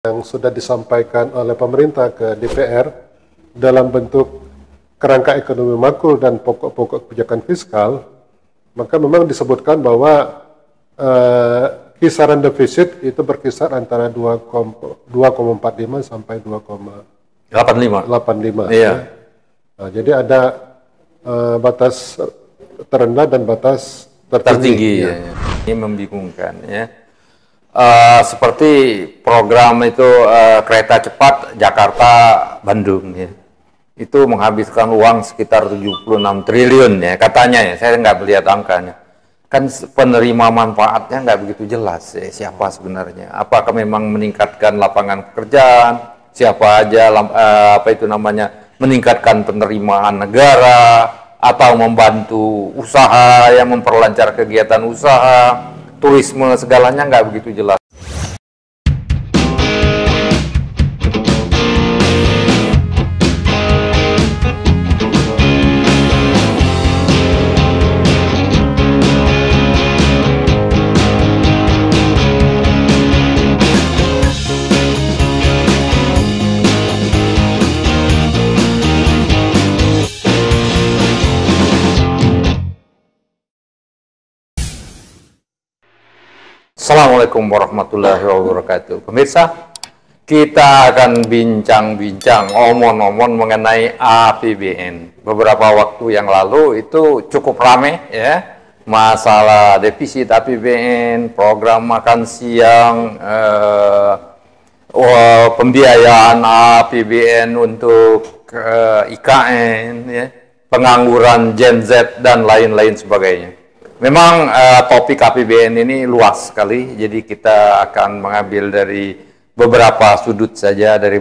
yang sudah disampaikan oleh pemerintah ke DPR dalam bentuk kerangka ekonomi makro dan pokok-pokok kebijakan fiskal, maka memang disebutkan bahwa kisaran defisit itu berkisar antara 2,45 sampai 2,85. Iya. Nah, jadi ada batas terendah dan batas tertinggi. Ya. Ini membingungkan ya. Seperti program itu kereta cepat Jakarta-Bandung ya. Itu menghabiskan uang sekitar 76 triliun ya katanya ya. Saya nggak melihat angkanya. Kan penerima manfaatnya nggak begitu jelas ya, siapa sebenarnya. Apakah memang meningkatkan lapangan pekerjaan? Siapa aja meningkatkan penerimaan negara atau membantu usaha yang memperlancar kegiatan usaha? Turisme segalanya nggak begitu jelas. Assalamualaikum warahmatullahi wabarakatuh. Pemirsa, kita akan bincang-bincang omon-omon mengenai APBN. Beberapa waktu yang lalu itu cukup ramai ya, masalah defisit APBN, program makan siang, pembiayaan APBN untuk IKN, ya, pengangguran Gen Z dan lain-lain sebagainya. Memang topik APBN ini luas sekali, jadi kita akan mengambil dari beberapa sudut saja, dari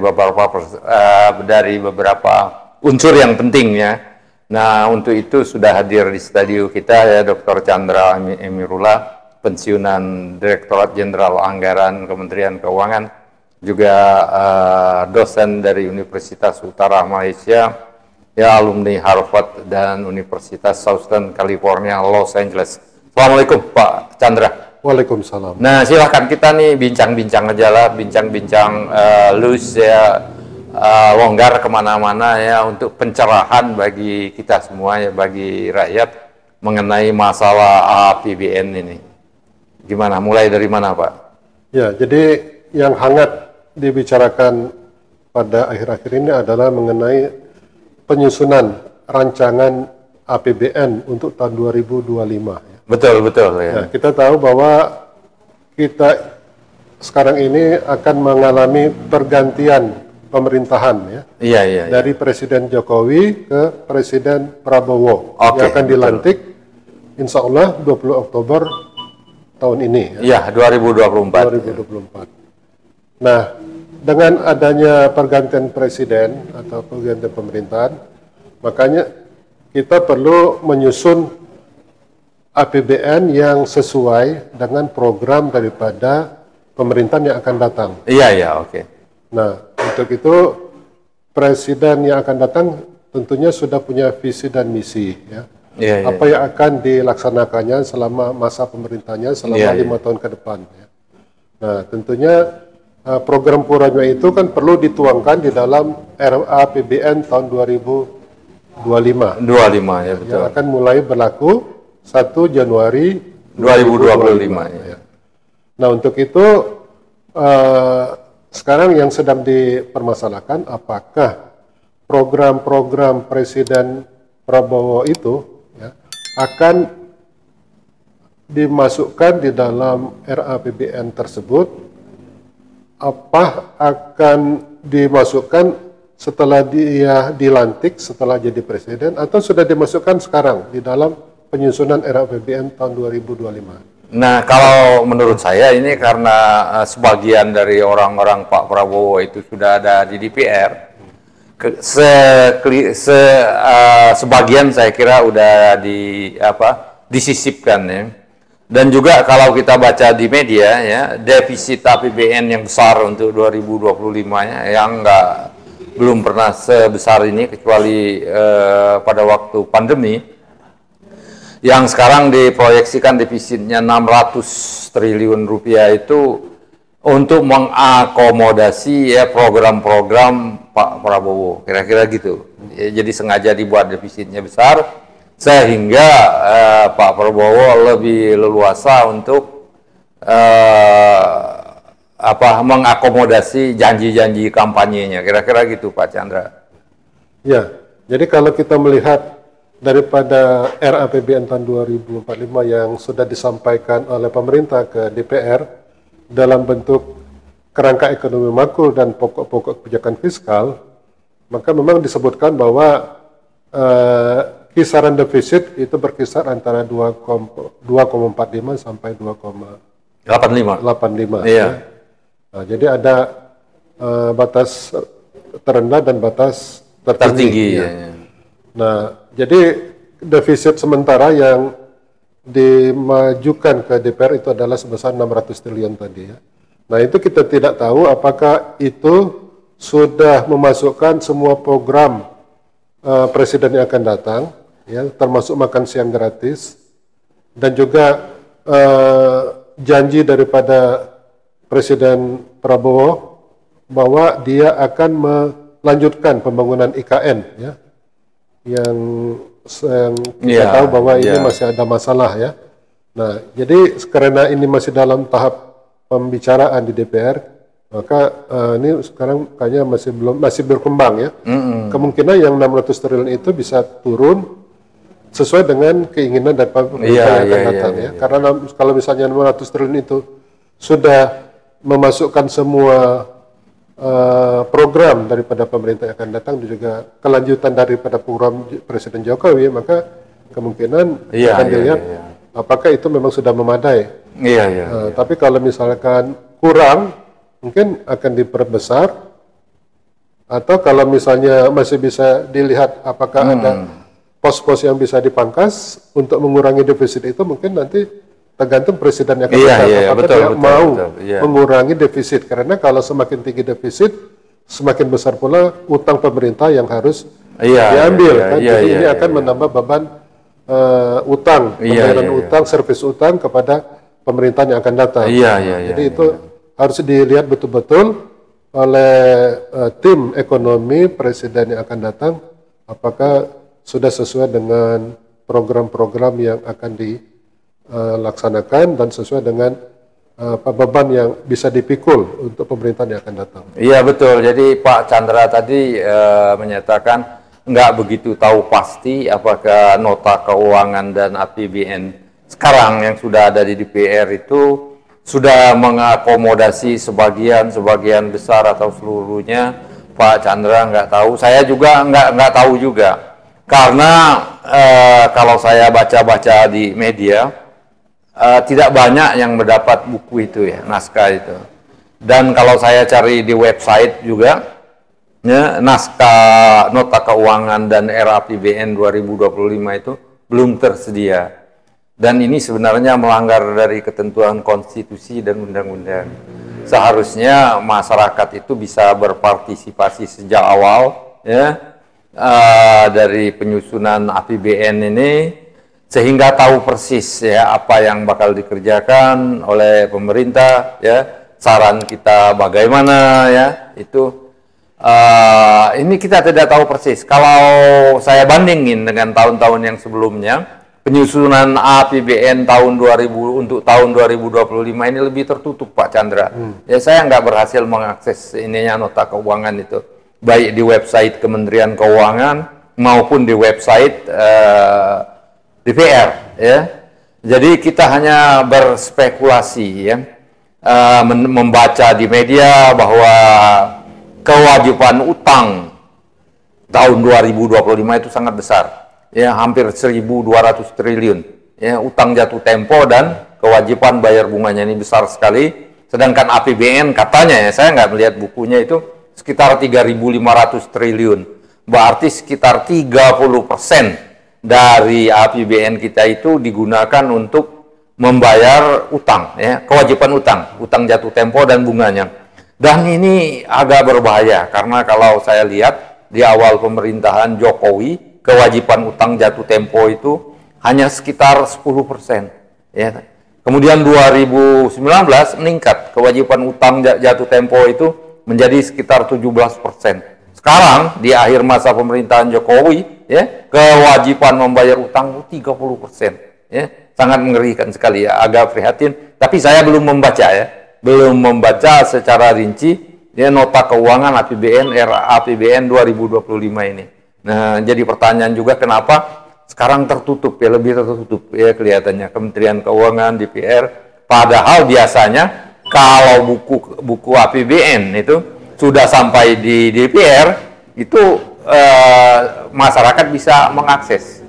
beberapa unsur yang penting ya. Nah, untuk itu sudah hadir di studio kita ya Dr. Chandra Emirullah, pensiunan Direktorat Jenderal Anggaran Kementerian Keuangan, juga dosen dari Universitas Utara Malaysia, ya, alumni Harvard dan Universitas Southern California, Los Angeles. Assalamualaikum Pak Chandra. Waalaikumsalam. Nah, silahkan kita nih bincang-bincang aja lah, bincang-bincang loose ya, longgar kemana-mana ya, untuk pencerahan bagi kita semua ya, bagi rakyat mengenai masalah APBN ini. Gimana, mulai dari mana Pak? Ya, jadi yang hangat dibicarakan pada akhir-akhir ini adalah mengenai penyusunan rancangan APBN untuk tahun 2025. Ya. Betul ya. Nah, kita tahu bahwa kita sekarang ini akan mengalami pergantian pemerintahan ya. Iya. Dari Presiden Jokowi ke Presiden Prabowo yang akan dilantik insya Allah 20 Oktober tahun ini. Iya, 2024. Nah, dengan adanya pergantian presiden atau pergantian pemerintahan, makanya kita perlu menyusun APBN yang sesuai dengan program daripada pemerintahan yang akan datang. Iya, oke. Nah, untuk itu presiden yang akan datang tentunya sudah punya visi dan misi ya. Iya. Apa yang akan dilaksanakannya selama masa pemerintahannya selama 5 tahun ke depan ya. Nah, tentunya program-programnya itu kan perlu dituangkan di dalam RAPBN tahun 2025. 25 ya, betul. Yang akan mulai berlaku 1 Januari 2025 ya. Nah, untuk itu sekarang yang sedang dipermasalahkan apakah program-program Presiden Prabowo itu ya, akan dimasukkan di dalam RAPBN tersebut, apa akan dimasukkan setelah dia dilantik, setelah jadi presiden, atau sudah dimasukkan sekarang di dalam penyusunan RAPBN tahun 2025? Nah, kalau menurut saya ini karena sebagian dari orang-orang Pak Prabowo itu sudah ada di DPR, sebagian saya kira udah disisipkan ya. Dan juga kalau kita baca di media ya, defisit APBN yang besar untuk 2025-nya yang belum pernah sebesar ini kecuali pada waktu pandemi. Yang sekarang diproyeksikan defisitnya 600 triliun rupiah itu untuk mengakomodasi ya program-program Pak Prabowo, kira-kira gitu. Ya, jadi sengaja dibuat defisitnya besar sehingga Pak Prabowo lebih leluasa untuk mengakomodasi janji-janji kampanyenya, kira-kira gitu Pak Chandra. Ya, jadi kalau kita melihat daripada RAPBN tahun 2045 yang sudah disampaikan oleh pemerintah ke DPR dalam bentuk kerangka ekonomi makro dan pokok-pokok kebijakan fiskal, maka memang disebutkan bahwa kisaran defisit itu berkisar antara 2,45 sampai 2,85. Iya. Nah, jadi ada batas terendah dan batas tertinggi. Ya. Nah, jadi defisit sementara yang dimajukan ke DPR itu adalah sebesar 600 triliun tadi ya. Nah, itu kita tidak tahu apakah itu sudah memasukkan semua program presiden yang akan datang, ya, termasuk makan siang gratis, dan juga janji daripada Presiden Prabowo bahwa dia akan melanjutkan pembangunan IKN, ya, yang kita tahu bahwa ini masih ada masalah ya. Nah, jadi karena ini masih dalam tahap pembicaraan di DPR, maka ini sekarang kayaknya masih berkembang ya. Kemungkinan yang 600 triliun itu bisa turun sesuai dengan keinginan dari pemerintah yang akan datang ya. Karena kalau misalnya 600 triliun itu sudah memasukkan semua program daripada pemerintah yang akan datang dan juga kelanjutan daripada program Presiden Jokowi, maka kemungkinan akan dilihat apakah itu memang sudah memadai. Tapi kalau misalkan kurang, mungkin akan diperbesar, atau kalau misalnya masih bisa dilihat apakah ada pos-pos yang bisa dipangkas untuk mengurangi defisit itu, mungkin nanti tergantung presiden yang akan datang, apakah dia mau mengurangi defisit, karena kalau semakin tinggi defisit, semakin besar pula utang pemerintah yang harus diambil. Jadi ini akan menambah beban utang, pembayaran utang, servis utang kepada pemerintah yang akan datang. Jadi itu harus dilihat betul-betul oleh tim ekonomi presiden yang akan datang, apakah sudah sesuai dengan program-program yang akan dilaksanakan dan sesuai dengan beban yang bisa dipikul untuk pemerintahan yang akan datang. Iya betul, jadi Pak Chandra tadi menyatakan nggak begitu tahu pasti apakah nota keuangan dan APBN sekarang yang sudah ada di DPR itu sudah mengakomodasi sebagian besar atau seluruhnya. Pak Chandra nggak tahu, saya juga nggak tahu juga, karena kalau saya baca-baca di media tidak banyak yang mendapat buku itu ya, naskah itu. Dan kalau saya cari di website juga, ya, naskah nota keuangan dan RAPBN 2025 itu belum tersedia. Dan ini sebenarnya melanggar dari ketentuan konstitusi dan undang-undang. Seharusnya masyarakat itu bisa berpartisipasi sejak awal, ya, dari penyusunan APBN ini, sehingga tahu persis ya apa yang bakal dikerjakan oleh pemerintah, ya, saran kita bagaimana, ya, itu ini kita tidak tahu persis. Kalau saya bandingin dengan tahun-tahun yang sebelumnya, penyusunan APBN tahun 2000 untuk tahun 2025 ini lebih tertutup, Pak Chandra. Ya, saya nggak berhasil mengakses ininya nota keuangan itu, baik di website Kementerian Keuangan maupun di website DPR, ya. Jadi kita hanya berspekulasi, ya, membaca di media bahwa kewajiban utang tahun 2025 itu sangat besar, ya, hampir 1.200 triliun, ya, utang jatuh tempo dan kewajiban bayar bunganya ini besar sekali. Sedangkan APBN katanya, ya, saya nggak melihat bukunya, itu sekitar 3.500 triliun, berarti sekitar 30% dari APBN kita itu digunakan untuk membayar utang, ya, kewajiban utang jatuh tempo dan bunganya. Dan ini agak berbahaya, karena kalau saya lihat di awal pemerintahan Jokowi, kewajiban utang jatuh tempo itu hanya sekitar 10%, ya. Kemudian 2019 meningkat, kewajiban utang jatuh tempo itu menjadi sekitar 17%. Sekarang di akhir masa pemerintahan Jokowi, ya, kewajiban membayar utang 30%. Ya, sangat mengerikan sekali ya, agak prihatin. Tapi saya belum membaca secara rinci ya nota keuangan APBN RAPBN 2025 ini. Nah, jadi pertanyaan juga kenapa sekarang tertutup ya, lebih tertutup ya kelihatannya Kementerian Keuangan, DPR. Padahal biasanya kalau buku APBN itu sudah sampai di DPR itu masyarakat bisa mengakses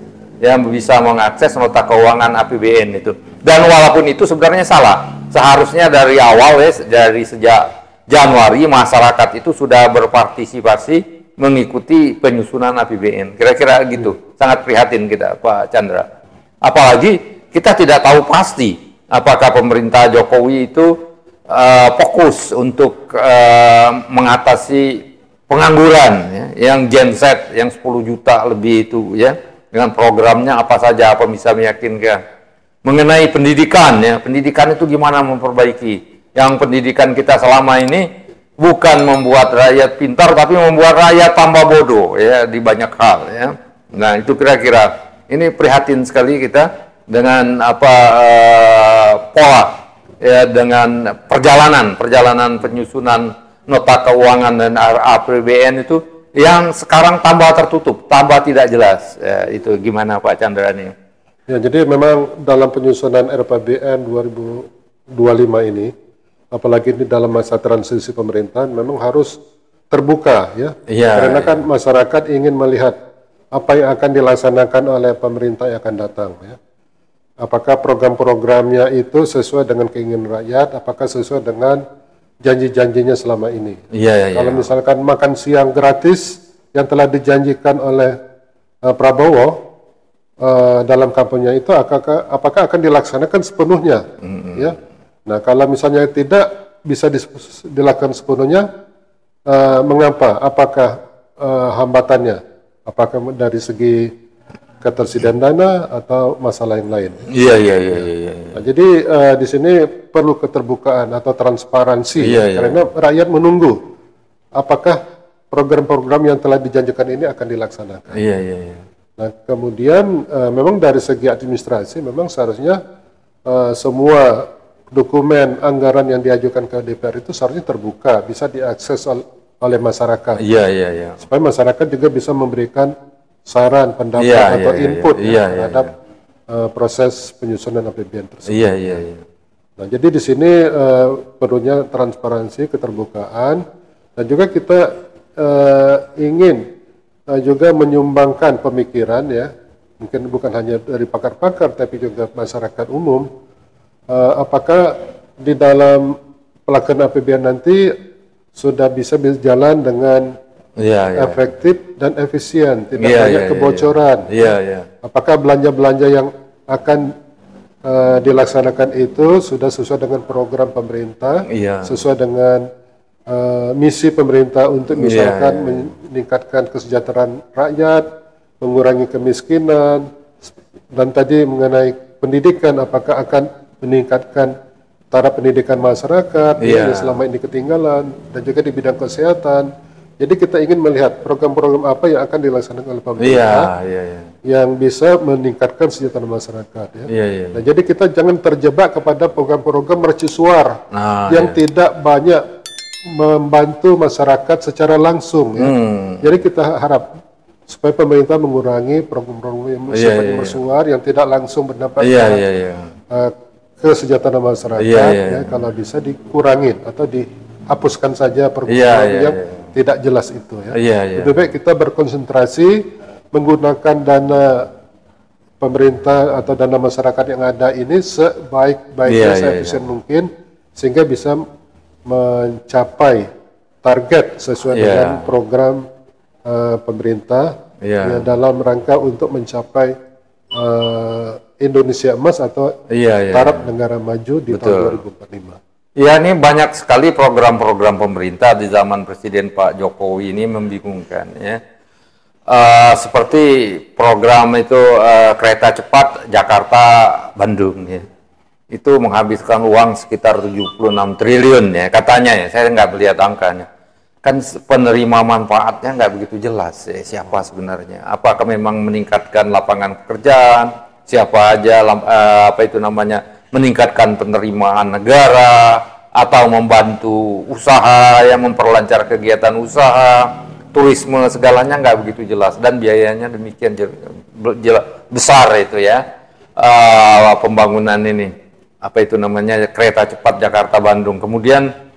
nota keuangan APBN itu. Dan walaupun itu sebenarnya salah, seharusnya dari awal ya, dari sejak Januari masyarakat itu sudah berpartisipasi mengikuti penyusunan APBN. Kira-kira gitu. Sangat prihatin kita, Pak Chandra. Apalagi kita tidak tahu pasti apakah pemerintah Jokowi itu fokus untuk mengatasi pengangguran ya, yang Gen Z yang 10 juta lebih itu ya, dengan programnya apa saja, apa bisa meyakinkan. Mengenai pendidikan ya, pendidikan itu gimana memperbaiki. Yang pendidikan kita selama ini bukan membuat rakyat pintar, tapi membuat rakyat tambah bodoh ya di banyak hal ya. Nah, itu kira-kira ini prihatin sekali kita dengan pola ya, dengan perjalanan penyusunan nota keuangan dan APBN itu yang sekarang tambah tertutup, tambah tidak jelas. Ya, itu gimana Pak Chandra nih? Ya, jadi memang dalam penyusunan RAPBN 2025 ini, apalagi ini dalam masa transisi pemerintahan, memang harus terbuka ya. Karena kan masyarakat ingin melihat apa yang akan dilaksanakan oleh pemerintah yang akan datang ya. Apakah program-programnya itu sesuai dengan keinginan rakyat, apakah sesuai dengan janji-janjinya selama ini. Kalau misalkan makan siang gratis yang telah dijanjikan oleh Prabowo dalam kampanye itu, apakah akan dilaksanakan sepenuhnya ya. Nah, kalau misalnya tidak bisa dilakukan sepenuhnya, mengapa? Apakah hambatannya? Apakah dari segi ketersediaan dana atau masalah yang lain? Nah, jadi di sini perlu keterbukaan atau transparansi karena rakyat menunggu apakah program-program yang telah dijanjikan ini akan dilaksanakan. Nah, kemudian memang dari segi administrasi memang seharusnya semua dokumen anggaran yang diajukan ke DPR itu seharusnya terbuka, bisa diakses oleh masyarakat. Supaya masyarakat juga bisa memberikan saran, pendapat atau input terhadap proses penyusunan APBN tersebut. Nah, jadi di sini perlunya transparansi, keterbukaan, dan juga kita ingin juga menyumbangkan pemikiran ya, mungkin bukan hanya dari pakar-pakar tapi juga masyarakat umum. Apakah di dalam pelaksanaan APBN nanti sudah bisa berjalan dengan efektif dan efisien, tidak banyak kebocoran. Apakah belanja-belanja yang akan dilaksanakan itu sudah sesuai dengan program pemerintah, sesuai dengan misi pemerintah untuk misalkan meningkatkan kesejahteraan rakyat, mengurangi kemiskinan, dan tadi mengenai pendidikan, apakah akan meningkatkan taraf pendidikan masyarakat yang selama ini ketinggalan, dan juga di bidang kesehatan. Jadi kita ingin melihat program-program apa yang akan dilaksanakan oleh pemerintah yang bisa meningkatkan kesejahteraan masyarakat. Nah, jadi kita jangan terjebak kepada program-program mercusuar yang tidak banyak membantu masyarakat secara langsung. Jadi kita harap supaya pemerintah mengurangi program-program yang sifatnya mercusuar yang tidak langsung berdampak kesejahteraan masyarakat. Ya, kalau bisa dikurangin atau dihapuskan saja program yang tidak jelas itu ya. Lebih baik kita berkonsentrasi menggunakan dana pemerintah atau dana masyarakat yang ada ini sebaik-baiknya, seefisien mungkin, sehingga bisa mencapai target sesuai dengan program pemerintah dalam rangka untuk mencapai Indonesia Emas atau taraf negara maju di tahun 2045. Ya, ini banyak sekali program-program pemerintah di zaman Presiden Pak Jokowi ini membingungkan ya. Seperti program itu kereta cepat Jakarta-Bandung ya. itu menghabiskan uang sekitar 76 triliun ya katanya ya, saya nggak melihat angkanya. Kan penerima manfaatnya nggak begitu jelas ya, siapa sebenarnya. Apakah memang meningkatkan lapangan pekerjaan, siapa aja apa itu namanya meningkatkan penerimaan negara, atau membantu usaha yang memperlancar kegiatan usaha, turisme segalanya nggak begitu jelas dan biayanya demikian besar itu ya. Pembangunan ini apa itu namanya kereta cepat Jakarta-Bandung, kemudian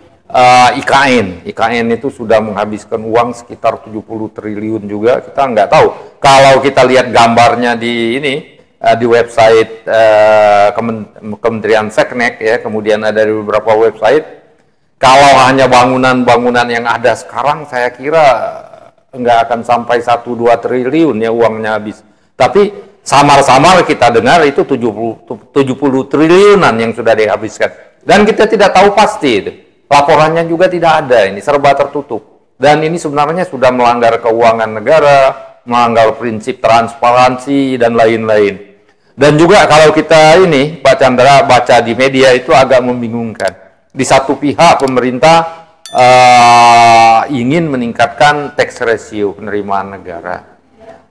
IKN itu sudah menghabiskan uang sekitar 70 triliun juga. Kita nggak tahu. Kalau kita lihat gambarnya di ini di website Kementerian Seknek ya, kemudian ada di beberapa website. Kalau hanya bangunan-bangunan yang ada sekarang, saya kira nggak akan sampai 1-2 triliun ya uangnya habis. Tapi samar-samar kita dengar itu 70 triliunan yang sudah dihabiskan. Dan kita tidak tahu pasti itu. Laporannya juga tidak ada, ini serba tertutup. Dan ini sebenarnya sudah melanggar keuangan negara, melanggar prinsip transparansi, dan lain-lain. Dan juga kalau kita ini, Pak Chandra, baca di media itu agak membingungkan. Di satu pihak pemerintah ingin meningkatkan tax ratio penerimaan negara.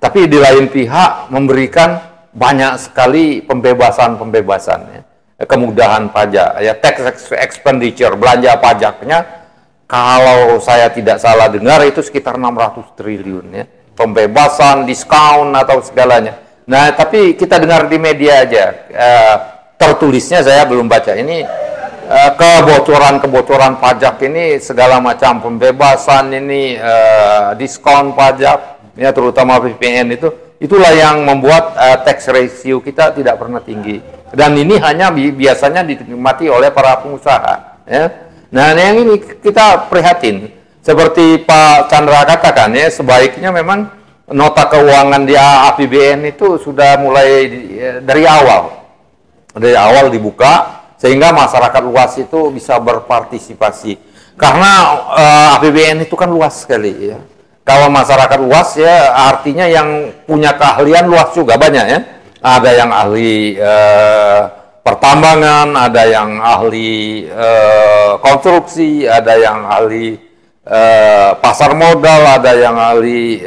Tapi di lain pihak memberikan banyak sekali pembebasan-pembebasan ya. Kemudahan pajak ya, tax expenditure, belanja pajaknya kalau saya tidak salah dengar itu sekitar 600 triliun ya, pembebasan, diskon atau segalanya. Nah tapi kita dengar di media aja, tertulisnya saya belum baca ini, kebocoran pajak ini segala macam pembebasan ini, diskon pajak ya, terutama PPN itulah yang membuat tax ratio kita tidak pernah tinggi. Dan ini hanya biasanya dinikmati oleh para pengusaha. Ya. Nah, yang ini kita prihatin. Seperti Pak Chandra katakan, ya, sebaiknya memang nota keuangan di APBN itu sudah mulai dari awal dibuka, sehingga masyarakat luas itu bisa berpartisipasi. Karena APBN itu kan luas sekali. Ya. Kalau masyarakat luas, ya artinya yang punya keahlian luas juga banyak ya. Ada yang ahli pertambangan, ada yang ahli konstruksi, ada yang ahli pasar modal, ada yang ahli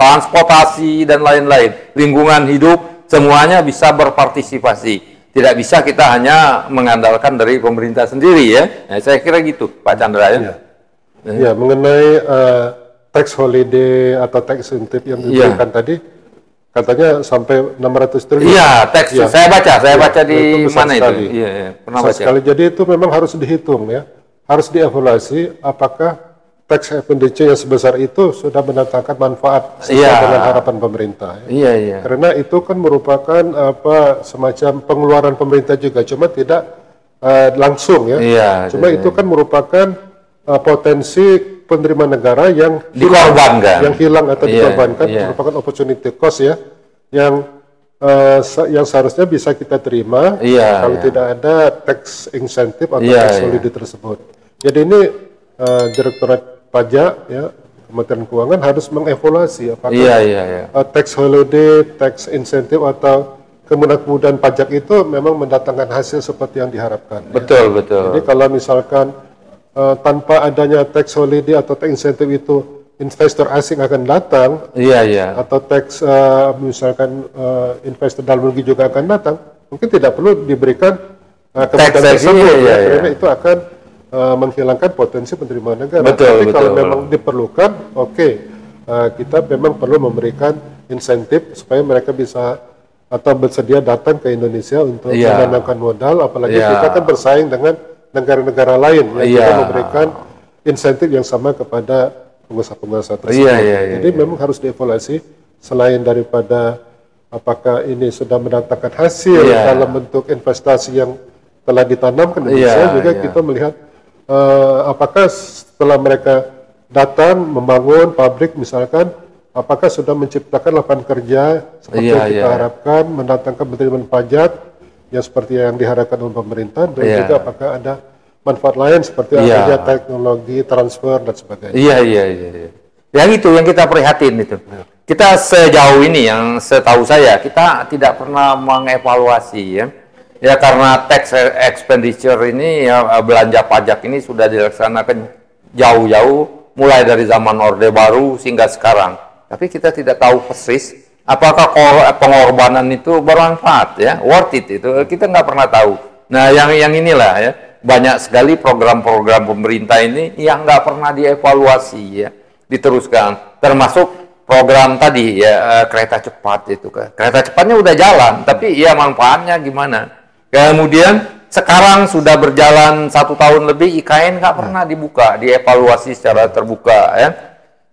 transportasi, dan lain-lain. Lingkungan hidup, semuanya bisa berpartisipasi. Tidak bisa kita hanya mengandalkan dari pemerintah sendiri ya. Nah, saya kira gitu, Pak Chandra ya. Ya, mengenai tax holiday atau tax incentive yang diberikan tadi, katanya sampai 600 triliun. Iya, teks. Ya. Saya baca di mana sekali. itu? Iya, pernah baca. Sekali. Jadi itu memang harus dihitung ya, harus dievaluasi apakah tax expenditure yang sebesar itu sudah mendatangkan manfaat sesuai dengan harapan pemerintah. Ya. Iya. Karena itu kan merupakan semacam pengeluaran pemerintah juga, cuma tidak langsung ya. Iya. Cuma itu kan merupakan potensi penerima negara yang hilang atau dikorbankan, merupakan opportunity cost ya, yang seharusnya bisa kita terima kalau tidak ada tax incentive atau tax holiday tersebut. Jadi ini Direktorat Pajak ya, Kementerian Keuangan harus mengevaluasi apakah tax holiday, tax incentive atau kemudahan pajak itu memang mendatangkan hasil seperti yang diharapkan. Betul. Jadi kalau misalkan tanpa adanya tax holiday atau tax incentive itu investor asing akan datang, atau tax misalkan investor dalam negeri juga akan datang, mungkin tidak perlu diberikan kemudahan tersebut karena itu akan menghilangkan potensi penerimaan negara. Tapi kalau memang diperlukan, kita memang perlu memberikan insentif supaya mereka bisa atau bersedia datang ke Indonesia untuk menanamkan modal, apalagi kita kan bersaing dengan negara-negara lain yang juga memberikan insentif yang sama kepada pengusaha-pengusaha tersebut. Jadi memang harus dievaluasi selain daripada apakah ini sudah mendatangkan hasil dalam bentuk investasi yang telah ditanamkan di Indonesia, juga kita melihat apakah setelah mereka datang membangun pabrik misalkan, apakah sudah menciptakan lapangan kerja seperti yang kita harapkan, mendatangkan penerimaan pajak yang seperti yang diharapkan oleh pemerintah, dan juga apakah ada manfaat lain seperti adanya teknologi transfer dan sebagainya. Yang itu yang kita prihatin itu. Kita sejauh ini yang setahu saya kita tidak pernah mengevaluasi ya Ya karena tax expenditure ini ya, belanja pajak ini sudah dilaksanakan jauh-jauh mulai dari zaman Orde Baru hingga sekarang. Tapi kita tidak tahu persis apakah pengorbanan itu bermanfaat ya, worth it itu kita nggak pernah tahu. Nah yang inilah ya, banyak sekali program-program pemerintah ini yang nggak pernah dievaluasi ya, diteruskan. Termasuk program tadi ya, kereta cepat itu kan. Kereta cepatnya udah jalan, tapi ya manfaatnya gimana? Kemudian sekarang sudah berjalan 1 tahun lebih, IKN nggak pernah dibuka, dievaluasi secara terbuka ya.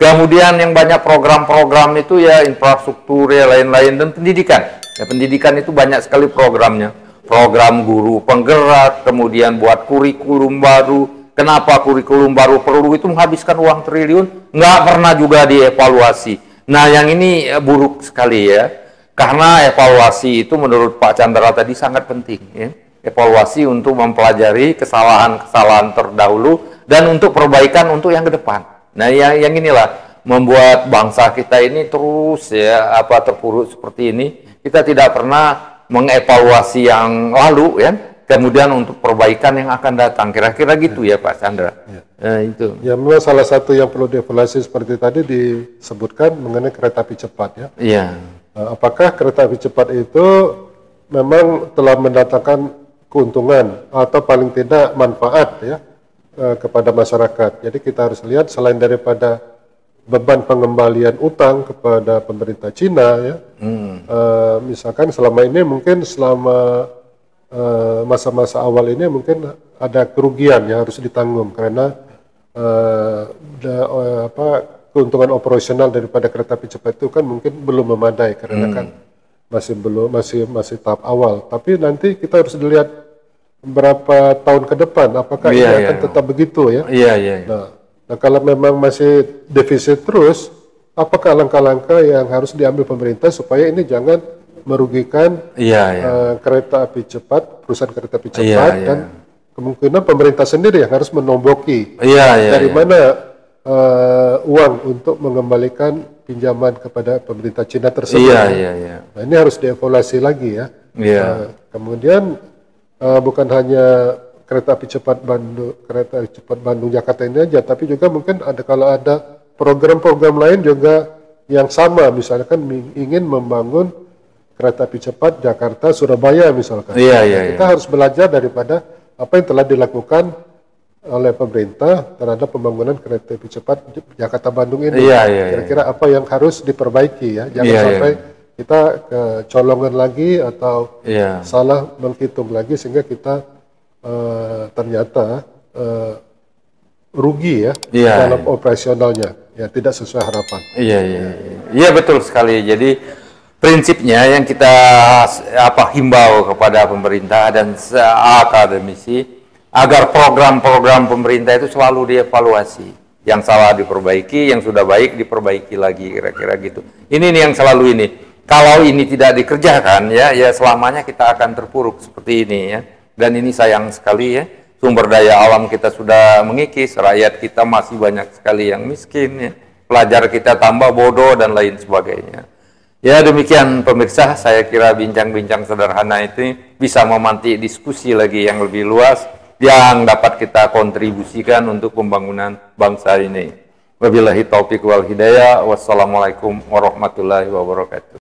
Kemudian yang banyak program-program itu ya infrastruktur ya lain-lain dan pendidikan. Ya pendidikan itu banyak sekali programnya. Program guru penggerak, kemudian buat kurikulum baru. Kenapa kurikulum baru perlu itu menghabiskan uang triliun? Nggak pernah juga dievaluasi. Nah yang ini buruk sekali ya. Karena evaluasi itu menurut Pak Chandra tadi sangat penting ya. Evaluasi untuk mempelajari kesalahan-kesalahan terdahulu dan untuk perbaikan untuk yang ke depan. Nah, yang inilah membuat bangsa kita ini terus ya terpuruk seperti ini. Kita tidak pernah mengevaluasi yang lalu ya. Kemudian untuk perbaikan yang akan datang. Kira-kira gitu ya Pak Chandra. Ya. Itu. Ya memang salah satu yang perlu dievaluasi seperti tadi disebutkan mengenai kereta api cepat ya. Iya. Apakah kereta api cepat itu memang telah mendatangkan keuntungan atau paling tidak manfaat ya kepada masyarakat. Jadi kita harus lihat selain daripada beban pengembalian utang kepada pemerintah Cina ya, misalkan selama ini mungkin selama masa-masa awal ini mungkin ada kerugian yang harus ditanggung karena keuntungan operasional daripada kereta api cepat itu kan mungkin belum memadai karena kan masih tahap awal. Tapi nanti kita harus dilihat berapa tahun ke depan apakah ini akan tetap begitu ya. Nah, kalau memang masih defisit terus, apakah langkah-langkah yang harus diambil pemerintah supaya ini jangan merugikan kereta api cepat, perusahaan kereta api cepat dan kemungkinan pemerintah sendiri yang harus menomboki dari mana uang untuk mengembalikan pinjaman kepada pemerintah Cina tersebut. Nah, ini harus dievaluasi lagi ya. Kemudian bukan hanya kereta api cepat Bandung Jakarta ini aja, tapi juga mungkin kalau ada program-program lain juga yang sama, misalkan ingin membangun kereta api cepat Jakarta Surabaya misalkan. Kita harus belajar daripada apa yang telah dilakukan oleh pemerintah terhadap pembangunan kereta api cepat Jakarta Bandung ini. Kira-kira apa yang harus diperbaiki ya, jangan sampai kita kecolongan lagi atau salah menghitung lagi sehingga kita ternyata rugi ya dalam operasionalnya, ya tidak sesuai harapan. Iya betul sekali. Jadi prinsipnya yang kita himbau kepada pemerintah dan akademisi agar program-program pemerintah itu selalu dievaluasi. Yang salah diperbaiki, yang sudah baik diperbaiki lagi, kira-kira gitu. Ini nih yang selalu ini. Kalau ini tidak dikerjakan ya selamanya kita akan terpuruk seperti ini ya. Dan ini sayang sekali ya. Sumber daya alam kita sudah mengikis, rakyat kita masih banyak sekali yang miskin ya. Pelajar kita tambah bodoh dan lain sebagainya. Ya demikian pemirsa, saya kira bincang-bincang sederhana itu bisa memantik diskusi lagi yang lebih luas yang dapat kita kontribusikan untuk pembangunan bangsa ini. Wabillahi taufiq wal hidayah. Wassalamualaikum warahmatullahi wabarakatuh.